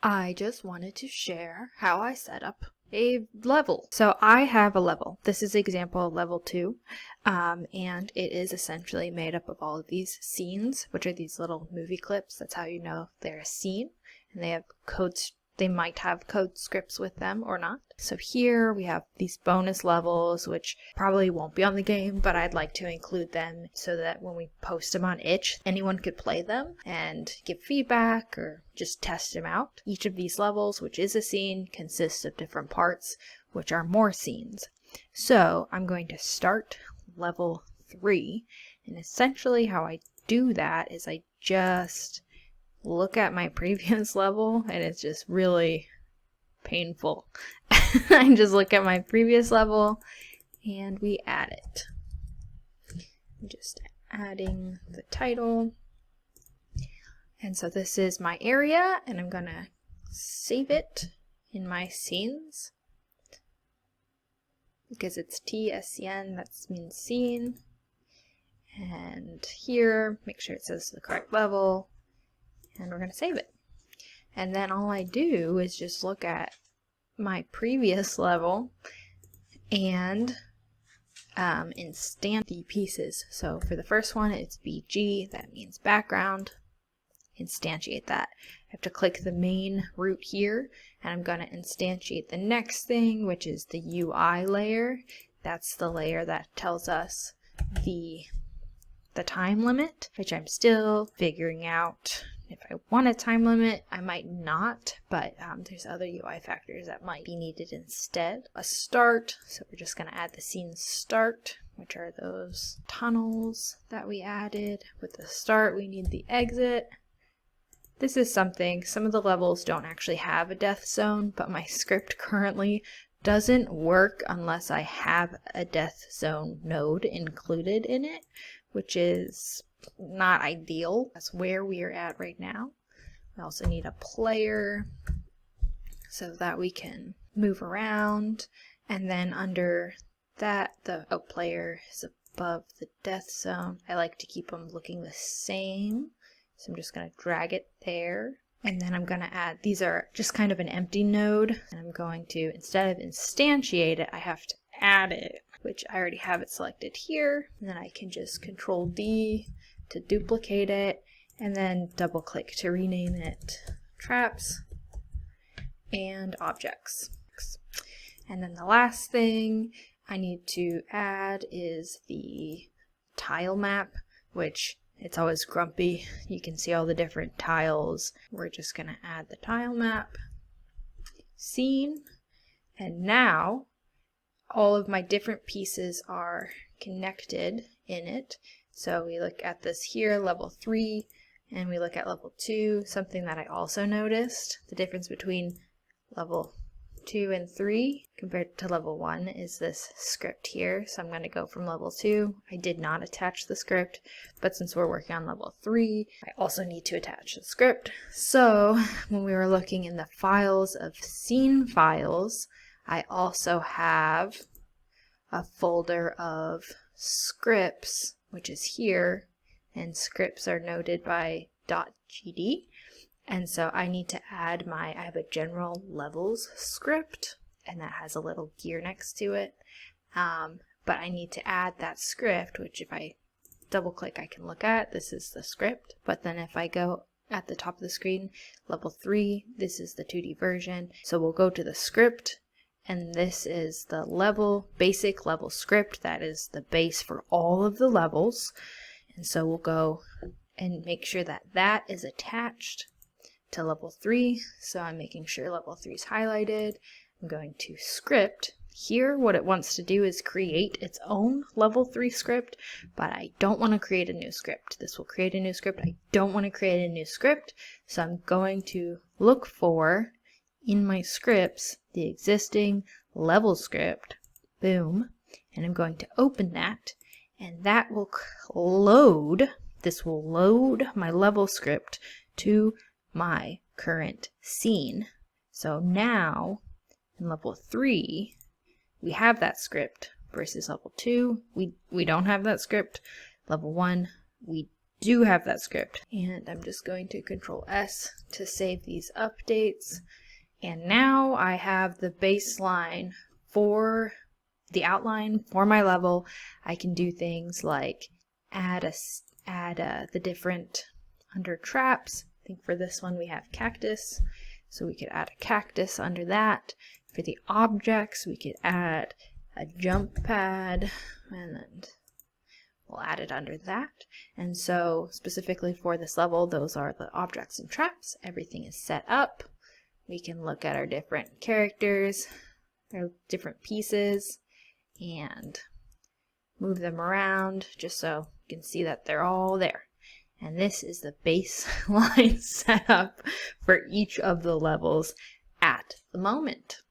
I just wanted to share how I set up a level. So I have a level. This is example of level 2, and it is essentially made up of all of these scenes, which are these little movie clips. That's how you know they're a scene, and they have codes. They might have code scripts with them or not. So here we have these bonus levels, which probably won't be on the game, but I'd like to include them so that when we post them on itch, anyone could play them and give feedback or just test them out. Each of these levels, which is a scene, consists of different parts, which are more scenes. So I'm going to start level 3, and essentially how I do that is I just look at my previous level, and it's just really painful. I just look at my previous level and we add it. I'm just adding the title. And so this is my area, and I'm gonna save it in my scenes because it's TSCN, that means scene. And here, make sure it says the correct level. And we're going to save it. And then all I do is just look at my previous level and instant the pieces. So for the first one, it's BG, that means background. Instantiate that. I have to click the main root here, and I'm going to instantiate the next thing, which is the UI layer. That's the layer that tells us the time limit, which I'm still figuring out. If I want a time limit, I might not, but there's other UI factors that might be needed instead. A start, so we're just going to add the scene start, which are those tunnels that we added. With the start, we need the exit. This is something, some of the levels don't actually have a death zone, but my script currently doesn't work unless I have a death zone node included in it, which is not ideal. That's where we are at right now. We also need a player so that we can move around, and then under that the player is above the death zone. I like to keep them looking the same, so I'm just going to drag it there, and then I'm going to add, these are just kind of an empty node, and I'm going to, instead of instantiate it, I have to add it, which I already have it selected here, and then I can just Control D to duplicate it, and then double click to rename it traps and objects. And then the last thing I need to add is the tile map, which it's always grumpy. You can see all the different tiles. We're just going to add the tile map, scene, and now all of my different pieces are connected in it. So we look at this here, level 3, and we look at level 2. Something that I also noticed, the difference between level 2 and 3 compared to level 1 is this script here. So I'm going to go from level 2. I did not attach the script, but since we're working on level 3, I also need to attach the script. So when we were looking in the files of scene files, I also have a folder of scripts, which is here, and scripts are noted by .gd. And so I need to add I have a general levels script, and that has a little gear next to it. But I need to add that script, which if I double click, I can look at. This is the script. But then if I go at the top of the screen, level 3, this is the 2D version. So we'll go to the script, and this is the basic level script. That is the base for all of the levels. And so we'll go and make sure that that is attached to level 3. So I'm making sure level 3 is highlighted. I'm going to script. Here, what it wants to do is create its own level 3 script, but I don't want to create a new script. This will create a new script. I don't want to create a new script, so I'm going to look for, in my scripts, the existing level script. Boom. And I'm going to open that, and that will load, this will load my level script to my current scene. So now, in level 3, we have that script versus level 2. We don't have that script. Level 1, we do have that script. And I'm just going to Control S to save these updates. And now I have the baseline for the outline for my level. I can do things like add the different under traps. I think for this one we have cactus, so we could add a cactus under that. For the objects, we could add a jump pad, and then we'll add it under that. And so specifically for this level, those are the objects and traps. Everything is set up. We can look at our different characters, their different pieces, and move them around just so you can see that they're all there. And this is the baseline setup for each of the levels at the moment.